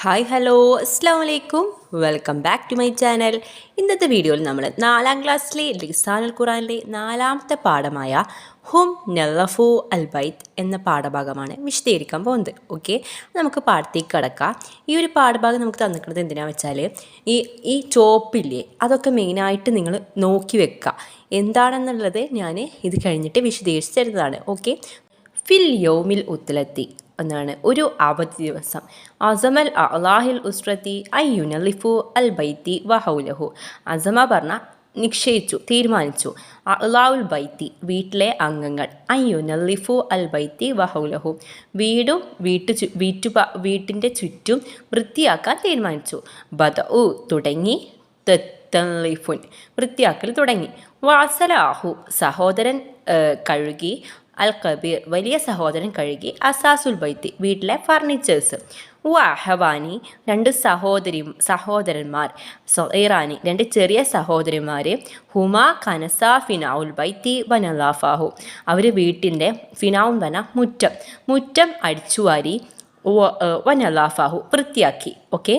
Hi hello അസ്സാം വലൈക്കും welcome back to my channel. ഇന്നത്തെ വീഡിയോയിൽ നമ്മൾ 4ാം ക്ലാസ്സിലെ ലിസാനുൽ ഖുറാനിലെ 4ാമത്തെ പാഠമായ ഹും നല്ലഫു അൽ ബൈത്ത് എന്ന പാഠഭാഗമാണ് വിശദീകരിക്കാൻ പോകുന്നത്. ഓക്കെ, നമുക്ക് പാഠത്തേക്ക് കടക്കാം. ഈ ഒരു പാഠഭാഗം നമുക്ക് തന്നിട്ടുള്ളത് എന്തിനാണെന്ന് വെച്ചാൽ ഈ ചോപ്പില്ലേ അതൊക്കെ മെയിനായിട്ട് നിങ്ങൾ നോക്കി വെക്കുക. എന്താണെന്നുള്ളത് ഞാൻ ഇത് കഴിഞ്ഞിട്ട് വിശദീകരിച്ച് തരുന്നതാണ്. ഓക്കെ, ഫിൽ യൗമിൽ ഉത്ലത്തി എന്നാണ് ഒരു അവധി ദിവസം. അസമൽ അള്ളാഹിൽ ഉസ്രത്തി അയ്യുനലിഫു അൽ ബൈത്തി വഹൗലഹു. അസമ പറഞ്ഞ നിശ്ചയിച്ചു, തീരുമാനിച്ചു. അള്ളാഹുൽ ബൈത്തി വീട്ടിലെ അംഗങ്ങൾ, അയ്യുനലിഫു അൽ ബൈത്തി വഹൗലഹു വീടും വീട്ടിൻ്റെ ചുറ്റും വൃത്തിയാക്കാൻ തീരുമാനിച്ചു. ബദഉ തുടങ്ങി, തത്തലിഫുൻ വൃത്തിയാക്കൽ തുടങ്ങി. വാസലാഹു സഹോദരൻ കഴുകി, അൽ കബീർ വലിയ സഹോദരൻ കഴുകി, അസാസുൽ ബൈത്തി വീട്ടിലെ ഫർണിച്ചേഴ്സ്. വഹവാനി രണ്ട് സഹോദരന്മാർ, സൊഹൈറാനി രണ്ട് ചെറിയ സഹോദരിമാർ, ഹുമാ കനസ ഫിനാഉൽ ബൈത്തി വനലാഫാഹു അവർ വീട്ടിൻ്റെ ഫിനാഉൻ വന മുറ്റം അടിച്ചുവാരി, വനലാഫാഹു വൃത്തിയാക്കി. ഓക്കെ,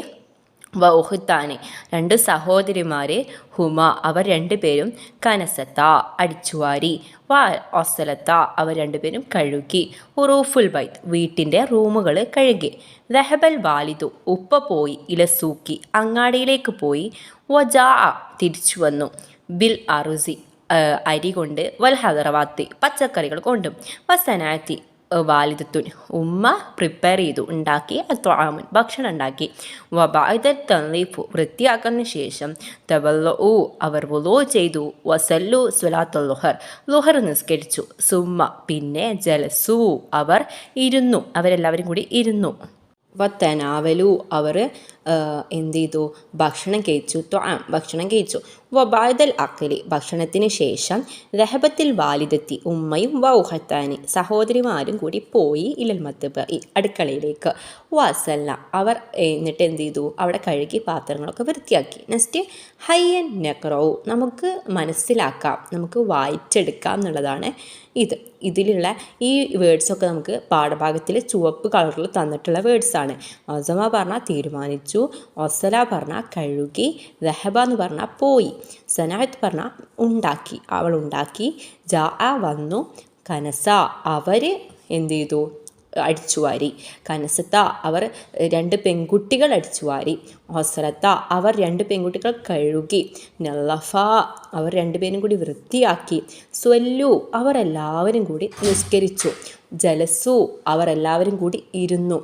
വൗഹത്താനി രണ്ട് സഹോദരിമാർ, ഹുമ അവർ രണ്ടുപേരും, കനസത്ത അടിച്ചുവാരി, ഒസലത്ത അവർ രണ്ടുപേരും കഴുകി, ഉറൂഫുൽ ബൈത്ത് വീട്ടിൻ്റെ റൂമുകൾ കഴുകി. ദഹബൽ വാലിദു ഉപ്പ പോയി, ഇലസൂക്കി അങ്ങാടിയിലേക്ക് പോയി, വജാ തിരിച്ചു വന്നു, ബിൽ അറുസി അരി കൊണ്ട്, വൽ ഹദറവാത്തി പച്ചക്കറികൾ കൊണ്ടും, വസനാത്തി വാലിദത്തുൻ ഉമ്മ പ്രിപ്പയർ ചെയ്തു, ഉണ്ടാക്കി, അത്വാമുൻ ഭക്ഷണം ഉണ്ടാക്കി. വബഅദ തൻലീഫു വൃത്തിയാക്കുന്ന ശേഷം, തവല്ലഉ അവർ വുളൂ ചെയ്തു, വസല്ലു സ്വലാത്തുൽ ളുഹർ നിസ്കരിച്ചു, സുമ്മ പിന്നെ, ജലസു അവർ ഇരുന്നു, അവരെല്ലാവരും കൂടി ഇരുന്നു. വത്തനാവലു അവർ എന്ത് ചെയ്തു, ഭക്ഷണം കഴിച്ചു, ഭക്ഷണം കഴിച്ചു. വബാദൽ അക്കലി ഭക്ഷണത്തിന് ശേഷം, രഹബത്തിൽ വാലിദത്തി ഉമ്മയും, വൗഹത്താനി സഹോദരിമാരും കൂടി പോയി, ഇലൽ മത്ബ അടുക്കളയിലേക്ക്. വസല്ല അവർ എന്നിട്ട് എന്ത് ചെയ്തു, അവിടെ കഴുകി പാത്രങ്ങളൊക്കെ വൃത്തിയാക്കി. നെക്സ്റ്റ് ഹയ്യൻ നെക്റോ നമുക്ക് മനസ്സിലാക്കാം, നമുക്ക് വായിച്ചെടുക്കാം എന്നുള്ളതാണ് ഇതിലുള്ള ഈ വേർഡ്സൊക്കെ നമുക്ക് പാഠഭാഗത്തിൽ ചുവപ്പ് കളറിൽ തന്നിട്ടുള്ള വേർഡ്സാണ്. അസമ പറഞ്ഞാൽ തീരുമാനിച്ചു, ഒസല പറഞ്ഞാൽ കഴുകി, ദഹബ എന്ന് പറഞ്ഞാൽ പോയി, സനാത്ത് പറഞ്ഞാൽ ഉണ്ടാക്കി, അവൾ ഉണ്ടാക്കി, ജാ വന്നു, കനസ അവർ എന്ത് ചെയ്തു, അടിച്ചുവാരി, കനസത്ത അവർ രണ്ട് പെൺകുട്ടികൾ അടിച്ചുവാരി, ഒസലത്ത അവർ രണ്ട് പെൺകുട്ടികൾ കഴുകി, നല്ലഫ അവർ രണ്ടുപേരും കൂടി വൃത്തിയാക്കി, സ്വല്ലു അവർ എല്ലാവരും കൂടി നിസ്കരിച്ചു, ജലസു അവർ എല്ലാവരും കൂടി ഇരുന്നു,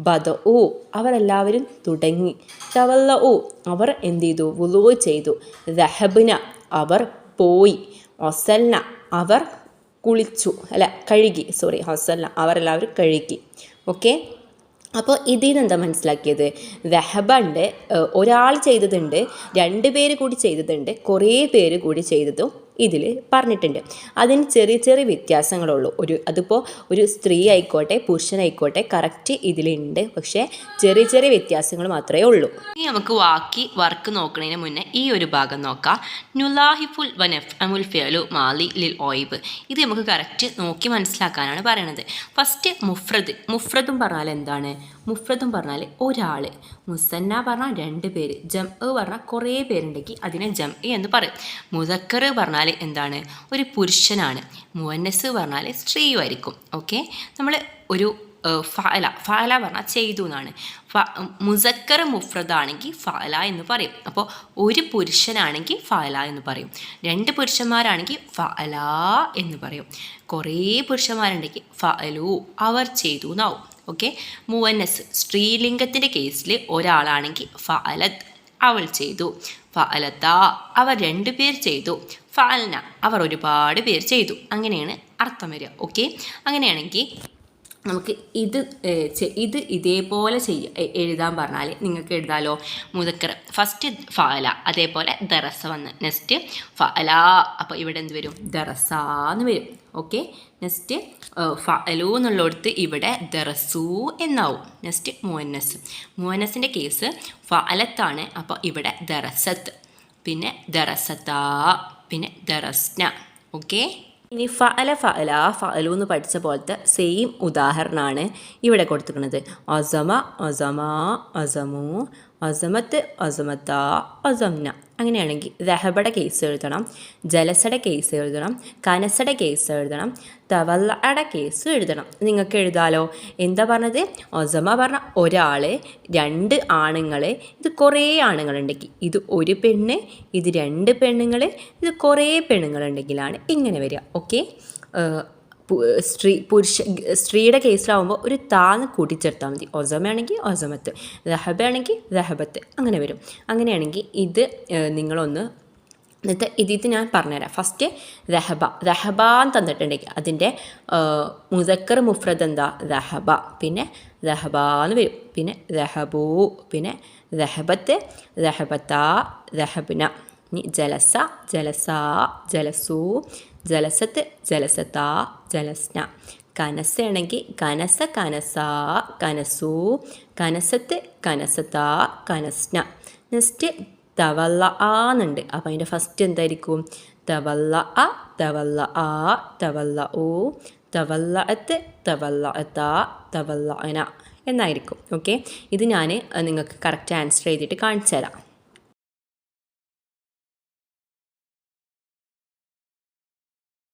ബദഉ അവർ എല്ലാവരും തുടങ്ങി, തവല്ലഉ അവർ എന്ത് ചെയ്തു, വുളൂ ചെയ്തു, ദഹബ്ന അവർ പോയി, ഒസൽന അവർ കഴുകി, ഹൊസല്ല അവരെല്ലാവരും കഴുകി. ഓക്കെ, അപ്പോൾ ഇതിൽ നിന്ന് എന്താ മനസ്സിലാക്കിയത്, ദഹബുണ്ട്, ഒരാൾ ചെയ്തതുണ്ട്, 2 പേര് കൂടി ചെയ്തതുണ്ട്, കുറേ പേര് കൂടി ചെയ്തതും ഇതിൽ പറഞ്ഞിട്ടുണ്ട്. അതിന് ചെറിയ ചെറിയ വ്യത്യാസങ്ങളുള്ളൂ. അതിപ്പോൾ ഒരു സ്ത്രീ ആയിക്കോട്ടെ പുരുഷനായിക്കോട്ടെ കറക്റ്റ് ഇതിലുണ്ട്, പക്ഷേ ചെറിയ ചെറിയ വ്യത്യാസങ്ങൾ മാത്രമേ ഉള്ളൂ. ഇനി നമുക്ക് വർക്ക് നോക്കുന്നതിന് മുന്നേ ഈ ഒരു ഭാഗം നോക്കാം. നുലാഹിഫുൽ വനഫ് അമുൽ ഫിഅലു മാലി ലിൽ ഓയിബ്. ഇത് നമുക്ക് കറക്റ്റ് നോക്കി മനസ്സിലാക്കാനാണ് പറയണത്. ഫസ്റ്റ് മുഫ്രദും പറഞ്ഞാൽ എന്താണ്, മുഫ്രദും പറഞ്ഞാൽ ഒരാൾ, മുസന്ന പറഞ്ഞാൽ 2 പേര്, ജം പറഞ്ഞാൽ കുറേ പേരുണ്ടെങ്കിൽ അതിനെ ജം എന്ന് പറയും. മുദക്കർ പറഞ്ഞാൽ എന്താണ്, ഒരു പുരുഷനാണ്. മുവന്നസ് പറഞ്ഞാൽ സ്ത്രീയുമായിരിക്കും. ഓക്കെ, നമ്മൾ ഒരു ഫഅല പറഞ്ഞാൽ ചെയ്തു എന്നാണ്. മുസക്കർ മുഫ്രദാണെങ്കിൽ ഫഅല എന്ന് പറയും. അപ്പോൾ ഒരു പുരുഷനാണെങ്കിൽ ഫഅല എന്ന് പറയും, 2 പുരുഷന്മാരാണെങ്കിൽ ഫഅല എന്ന് പറയും, കുറേ പുരുഷന്മാരുണ്ടെങ്കിൽ ഫഅലു അവർ ചെയ്തു എന്നാവും. ഓക്കെ, മുവന്നസ് സ്ത്രീലിംഗത്തിൻ്റെ കേസിൽ ഒരാളാണെങ്കിൽ ഫഅലത് അവൾ ചെയ്തു, ഫഅലത്ത അവർ 2 പേർ ചെയ്തു, ഫഅൽന അവർ ഒരുപാട് പേർ ചെയ്തു, അങ്ങനെയാണ് അർത്ഥം വരിക. ഓക്കെ, അങ്ങനെയാണെങ്കിൽ നമുക്ക് ഇത് ഇതേപോലെ എഴുതാൻ പറഞ്ഞാൽ നിങ്ങൾക്ക് എഴുതാലോ. മുദക്കർ ഫസ്റ്റ് ഫഅല, അതേപോലെ ദറസ വന്ന് നെക്സ്റ്റ് ഫഅല, അപ്പോൾ ഇവിടെ എന്ത് വരും, ദറസ എന്ന് വരും. ഓക്കെ, നെക്സ്റ്റ് ഫഅലു എന്നുള്ളിടത്ത് ഇവിടെ ദറസു എന്നാവും. നെക്സ്റ്റ് മുവന്നസിൻ്റെ കേസ് ഫഅലത്താണ്, അപ്പോൾ ഇവിടെ ദറസത്ത്, പിന്നെ ദറസത്ത, പിന്നെ ദറസ്ന. ഓക്കെ, ഇനി ഫഅല ഫഅല ഫഅലു എന്ന് പഠിച്ച പോലത്തെ സെയിം ഉദാഹരണമാണ് ഇവിടെ കൊടുത്തിരിക്കുന്നത്. അസമ അസമ അസമു അസമത്ത് അസമത്ത അസംന. അങ്ങനെയാണെങ്കിൽ ദഹബയുടെ കേസ് എഴുതണം, ജലസയുടെ കേസ് എഴുതണം, കനസയുടെ കേസ് എഴുതണം, തവല്ലയുടെ കേസ് എഴുതണം. നിങ്ങൾക്ക് എഴുതാലോ. എന്താ പറഞ്ഞത്? ഒസമ പറഞ്ഞ ഒരാൾ, രണ്ട് ആണുങ്ങൾ, ഇത് കുറേ ആണുങ്ങളുണ്ടെങ്കിൽ, ഇത് ഒരു പെണ്ണ്, ഇത് രണ്ട് പെണ്ണുങ്ങൾ, ഇത് കുറേ പെണ്ണുങ്ങളുണ്ടെങ്കിലാണ് ഇങ്ങനെ വരിക. ഓക്കെ. സ്ത്രീയുടെ കേസിലാവുമ്പോൾ ഒരു താന്ന് കൂട്ടിച്ചേർത്താൽ മതി. ഒസമയാണെങ്കിൽ ഒസമത്ത്, ദഹബയാണെങ്കിൽ ദഹബത്ത്, അങ്ങനെ വരും. അങ്ങനെയാണെങ്കിൽ ഇത് നിങ്ങളൊന്ന് എന്നിട്ട് ഇതിൽ ഞാൻ പറഞ്ഞുതരാം. ഫസ്റ്റ് ദഹബാൻ തന്നിട്ടുണ്ടെങ്കിൽ അതിൻ്റെ മുസക്കർ മുഫ്രദ് എന്താ? ദഹബ. പിന്നെ ദഹബാന്ന് വരും. പിന്നെ ദഹബൂ, പിന്നെ ദഹബത്ത്, ദഹബത്ത, ദഹബന. ഇനി ജലസ ജലസ ജലസു ജലസത്ത് ജലസത്ത ജലസ്ന. കനസയാണെങ്കിൽ കനസ കനസ കനസു കനസത്ത് കനസത്ത കനസ്ന. നെക്സ്റ്റ് തവല്ല ആന്നുണ്ട്. അപ്പം അതിൻ്റെ ഫസ്റ്റ് എന്തായിരിക്കും? തവല്ല അ തവല്ല ആ തവല്ല ഓ തവല്ല അത്ത് തവല്ല അത്ത തവല്ല അന എന്നായിരിക്കും. ഓക്കെ. ഇത് ഞാൻ നിങ്ങൾക്ക് കറക്റ്റ് ആൻസർ എഴുതിയിട്ട് കാണിച്ചു തരാം.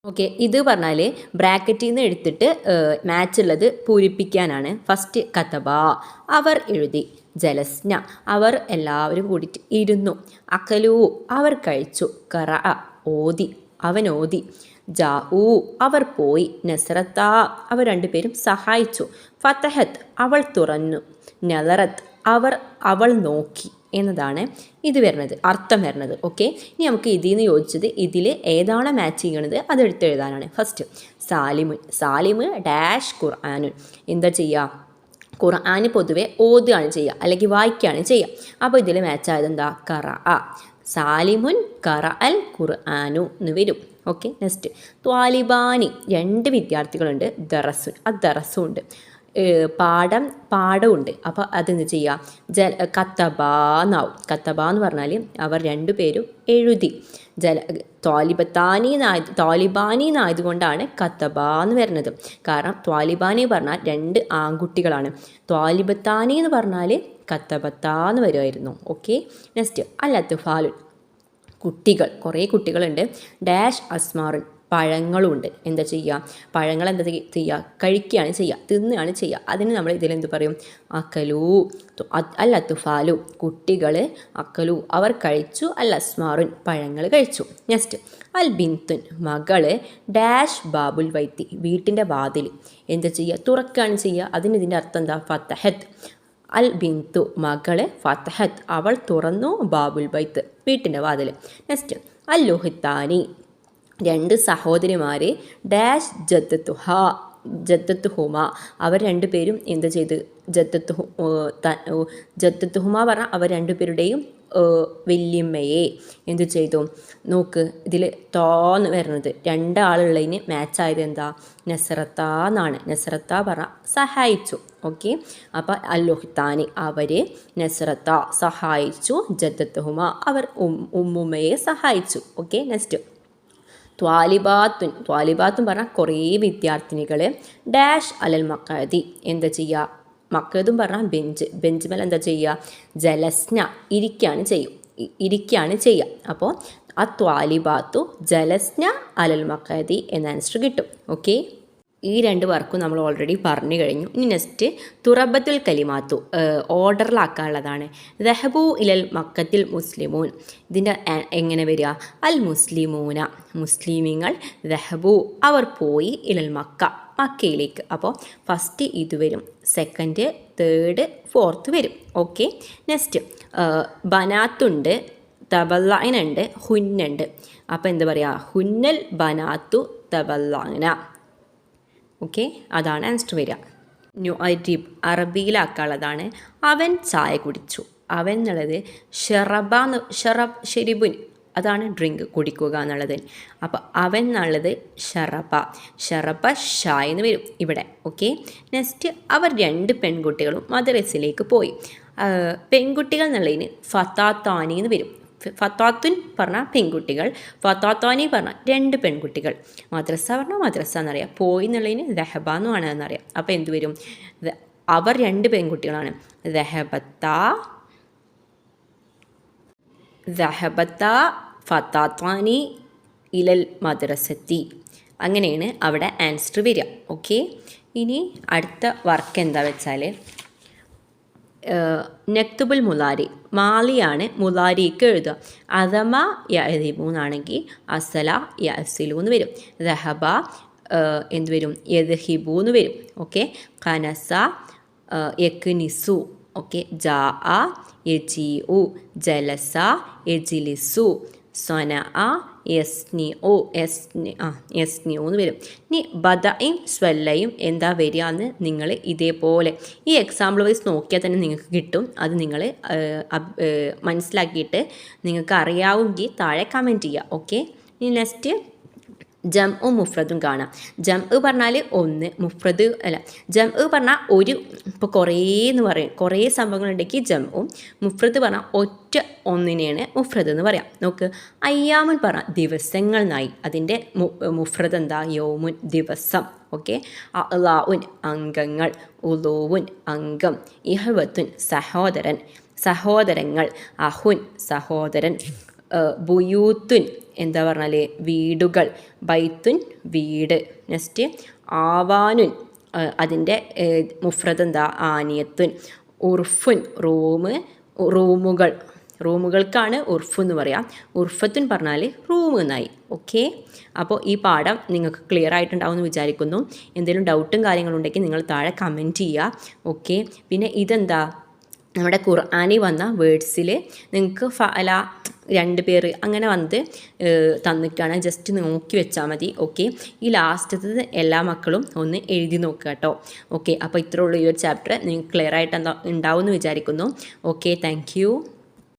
ഓക്കെ. ഇത് പറഞ്ഞാൽ ബ്രാക്കറ്റിൽ നിന്ന് എടുത്തിട്ട് മാച്ചുള്ളത് പൂരിപ്പിക്കാനാണ്. ഫസ്റ്റ് കതബ അവർ എഴുതി, ജലസ്ന അവർ എല്ലാവരും കൂടിയിട്ട് ഇരുന്നു, അകലു അവർ കഴിച്ചു, കറ ഓതി അവൻ ഓതി, ജാഊ അവർ പോയി, നസ്രത്ത അവർ രണ്ടുപേരും സഹായിച്ചു, ഫതഹത്ത് അവൾ തുറന്നു, നലറത്ത് അവൾ നോക്കി എന്നതാണ് ഇത് വരുന്നത്, അർത്ഥം വരുന്നത്. ഓക്കെ. ഇനി നമുക്ക് ഇതിൽ നിന്ന് യോജിച്ചത് ഇതിൽ ഏതാണ് മാച്ച് ചെയ്യണത് അതെടുത്ത് എഴുതാനാണ്. ഫസ്റ്റ് സാലിമ് ഡാഷ് ഖുർആനുൻ. എന്താ ചെയ്യുക? ഖുർആൻ പൊതുവെ ഓതുകയാണ് ചെയ്യുക, അല്ലെങ്കിൽ വായിക്കുകയാണ് ചെയ്യുക. അപ്പോൾ ഇതിൽ മാച്ച് ആയത് എന്താ? കറ. സാലിമുൻ കറ അൽ ഖുർആനു എന്ന് വരും. ഓക്കെ. നെക്സ്റ്റ് ത്വാലിബാനി രണ്ട് വിദ്യാർത്ഥികളുണ്ട്, ദറസുൻ ദറസും ഉണ്ട്, പാഠമുണ്ട്. അപ്പോൾ അതെന്ത് ചെയ്യുക? കത്തബാന്നാവും. കത്തബ എന്ന് പറഞ്ഞാൽ അവർ രണ്ടുപേരും എഴുതി. ത്വാലിബാനി എന്നായതുകൊണ്ടാണ് കത്തബ എന്ന് വരുന്നത്. കാരണം ത്വാലിബാനി പറഞ്ഞാൽ രണ്ട് ആൺകുട്ടികളാണ്, ത്വാലിബത്താനി എന്ന് പറഞ്ഞാൽ കത്തബത്താന്ന് വരുമായിരുന്നു. ഓക്കെ. നെക്സ്റ്റ് അല്ലത്തുഫാലുൻ കുട്ടികൾ, കുറേ കുട്ടികളുണ്ട്, ഡാഷ് അസ്മാറുൻ പഴങ്ങളുണ്ട്. എന്താ ചെയ്യുക? പഴങ്ങൾ എന്താ ചെയ്യുക? കഴിക്കുകയാണ് ചെയ്യുക, തിന്നുകയാണ് ചെയ്യുക. അതിന് നമ്മൾ ഇതിലെന്ത് പറയും? അക്കലു. അല്ലത്തുഫാലു കുട്ടികൾ, അക്കലു അവർ കഴിച്ചു, അല്ലസ്മാറുൻ പഴങ്ങൾ കഴിച്ചു. നെക്സ്റ്റ് അൽ ബിന്തുൻ മകള്, ഡാഷ് ബാബുൽ വൈത്തി വീട്ടിൻ്റെ വാതിൽ. എന്താ ചെയ്യുക? തുറക്കുകയാണ് ചെയ്യുക. അതിന് ഇതിൻ്റെ അർത്ഥം എന്താ? ഫതഹത്ത്. അൽ ബിന്തു മകള്, ഫതഹത്ത് അവൾ തുറന്നു, ബാബുൽ ബൈത്ത് വീട്ടിൻ്റെ വാതിൽ. നെക്സ്റ്റ് അൽ ലുഹിത്താനി രണ്ട് സഹോദരിമാർ, ഡാഷ് ജദ്ദത്തുഹുമ അവർ രണ്ടുപേരും എന്താ ചെയ്ത്? ജദ്ദത്തുഹുമ പറഞ്ഞാൽ അവർ രണ്ടുപേരുടെയും വല്യമ്മയെ എന്തു ചെയ്തു? നോക്ക്, ഇതിൽ തോന്ന് വരുന്നത് രണ്ടാളുള്ളതിന് മാച്ചായത് എന്താ? നസ്രത്ത എന്നാണ്. നസ്രത്ത പറഞ്ഞാൽ സഹായിച്ചു. ഓക്കെ. അപ്പോൾ അല്ലുഹിത്താനി അവർ നസ്രത്ത സഹായിച്ചു, ജദ്ദത്തുഹുമ അവർ ഉമ്മുമ്മയെ സഹായിച്ചു. ഓക്കെ. നെക്സ്റ്റ് ത്വാലിബാത്തുൻ പറഞ്ഞാൽ കുറേ വിദ്യാർത്ഥിനികൾ, ഡാഷ് അലൽ മക്കതി എന്താ ചെയ്യുക? മക്കതും പറഞ്ഞാൽ ബെഞ്ച് മേൽ എന്താ ചെയ്യുക? ജലസ്ന ഇരിക്കുകയാണ് ചെയ്യുക. അപ്പോൾ ആ ത്വാലിബാത്തു ജലസ്ന അലൽ മക്കതി എന്ന ആൻസർ കിട്ടും. ഓക്കെ. ഈ രണ്ട് വർക്കും നമ്മൾ ഓൾറെഡി പറഞ്ഞു കഴിഞ്ഞു. ഇനി നെക്സ്റ്റ് തുറബത്തുൽ കലിമാത്തു ഓർഡറിലാക്കാനുള്ളതാണ്. ദഹബു ഇലൽ മക്കത്തിൽ മുസ്ലിമൂൻ. ഇതിൻ്റെ എങ്ങനെ വരിക? അൽ മുസ്ലിമൂന മുസ്ലിമീങ്ങൾ, ദഹബു അവർ പോയി, ഇലൽ മക്കയിലേക്ക്. അപ്പോൾ ഫസ്റ്റ് ഇത് വരും, സെക്കൻഡ് തേർഡ് ഫോർത്ത് വരും. ഓക്കെ. നെക്സ്റ്റ് ബനാത്തുണ്ട്, തബല്ലഅനുണ്ട്, ഹുന്നുണ്ട്. അപ്പോൾ എന്താ പറയുക? ഹുന്നൽ ബനാത്തു തബല്ലഅന. ഓക്കെ. അതാണ് ആൻസർ വരിക. നുഅരിബ് അറബിയിലാക്കാനുള്ളതാണ്. അവൻ ചായ കുടിച്ചു. അവൻ എന്നുള്ളത് ഷെരിബുൻ അതാണ് ഡ്രിങ്ക്, കുടിക്കുക എന്നുള്ളത്. അപ്പോൾ അവൻ എന്നുള്ളത് ഷറബ ഷായ എന്ന് വരും ഇവിടെ. ഓക്കെ. നെക്സ്റ്റ് അവർ രണ്ട് പെൺകുട്ടികളും മദ്രസയിലേക്ക് പോയി. പെൺകുട്ടികൾ എന്നുള്ളതിന് ഫതാത്താനി എന്ന് വരും. ഫത്താത്തുൻ പറഞ്ഞാൽ പെൺകുട്ടികൾ, ഫത്താത്താനി പറഞ്ഞാൽ 2 പെൺകുട്ടികൾ. മദ്രസ പറഞ്ഞാൽ മദ്രസ എന്നറിയാം, പോയി എന്നുള്ളതിന് ദഹബ എന്നുമാണ് എന്നറിയാം. അപ്പോൾ എന്ത് വരും? അവർ 2 പെൺകുട്ടികളാണ്. ദഹബത്ത ഫത്താത്താനി ഇലൽ മദ്രസത്തി. അങ്ങനെയാണ് അവിടെ ആൻസർ വരിക. ഓക്കെ, ഇനി അടുത്ത വർക്ക് എന്താ വെച്ചാൽ നക്തുബുൽ മുലാരി, മാലിയാണ് മുലാരിക്ക് എഴുതുക. അദമ യഅദിബൂന്നാണെങ്കിൽ അസല യഅസിലു എന്ന് വരും. ദഹബ എന്ത് വരും? യദ്ഹിബു എന്ന് വരും. ഓക്കെ, ഖനസ യക്നിസു. ഓക്കെ, ജാ യജീഉ, ജലസ യജ്ലിസു, സനഅ യസ്നിഉ യസ്നിഉ എന്ന് വരും. ഇനി ബദയും സ്വല്ലയും എന്താ വരിക എന്ന് നിങ്ങൾ ഇതേപോലെ ഈ എക്സാമ്പിൾ വൈസ് നോക്കിയാൽ തന്നെ നിങ്ങൾക്ക് കിട്ടും. അത് നിങ്ങൾ മനസ്സിലാക്കിയിട്ട് നിങ്ങൾക്ക് അറിയാവുമെങ്കിൽ താഴെ കമൻറ്റ് ചെയ്യുക. ഓക്കെ, ഇനി നെക്സ്റ്റ് ജംഉം മുഫ്രദും കാണാം. ജംഉ പറഞ്ഞാൽ ഒന്ന്, മുഫ്രദ് അല്ല, ജംഉ പറഞ്ഞാൽ ഒരു, ഇപ്പോൾ കുറേ എന്ന് പറയും, കുറേ സംഭവങ്ങളുണ്ടെങ്കിൽ ജംഉം. മുഫ്രദ് പറഞ്ഞാൽ ഒറ്റ ഒന്നിനെയാണ് മുഫ്രദ് എന്ന് പറയാം. നോക്ക്, അയ്യാമുൻ പറഞ്ഞാൽ ദിവസങ്ങൾ എന്നായി. അതിൻ്റെ മുഫ്രദ് എന്താ? യൗമുൻ, ദിവസം. ഓക്കെ, അളാഉൻ അംഗങ്ങൾ, ഉളൂവുൻ അംഗം, ഇഹ്വത്തുൻ സഹോദരൻ, സഹോദരങ്ങൾ, അഹുൻ സഹോദരൻ, ബുയൂത്തുൻ എന്താ പറഞ്ഞാൽ വീടുകൾ, ബൈത്തുൻ വീട്. നെക്സ്റ്റ് ആവാനുൻ അതിൻ്റെ മുഫ്രദ് എന്താ? ആനിയത്തുൻ, ഉർഫുൻ റൂമുകൾ, റൂമുകൾക്കാണ് ഉർഫ് എന്ന് പറയാം. ഉർഫത്തുൻ പറഞ്ഞാൽ റൂം എന്നായി. ഓക്കെ, അപ്പോൾ ഈ പാഠം നിങ്ങൾക്ക് ക്ലിയർ ആയിട്ടുണ്ടാവുമെന്ന് വിചാരിക്കുന്നു. എന്തെങ്കിലും ഡൗട്ടും കാര്യങ്ങളുണ്ടെങ്കിൽ നിങ്ങൾ താഴെ കമൻറ്റ് ചെയ്യുക. ഓക്കെ, പിന്നെ ഇതെന്താ? നമ്മുടെ ഖുർആനിൽ വന്ന വേർഡ്സിൽ നിങ്ങൾക്ക് ഫഅല 2 പേര് അങ്ങനെ വന്ന് തന്നിട്ടാണ്, ജസ്റ്റ് നോക്കി വെച്ചാൽ മതി. ഓക്കെ, ഈ ലാസ്റ്റത്തത് എല്ലാ മക്കളും ഒന്ന് എഴുതി നോക്കുക കേട്ടോ. ഓക്കെ, അപ്പോൾ ഇത്രയുള്ള ഈ ഒരു ചാപ്റ്റർ നിങ്ങൾക്ക് ക്ലിയർ ആയിട്ട് ഉണ്ടാവും എന്ന് വിചാരിക്കുന്നു. Okay, thank you.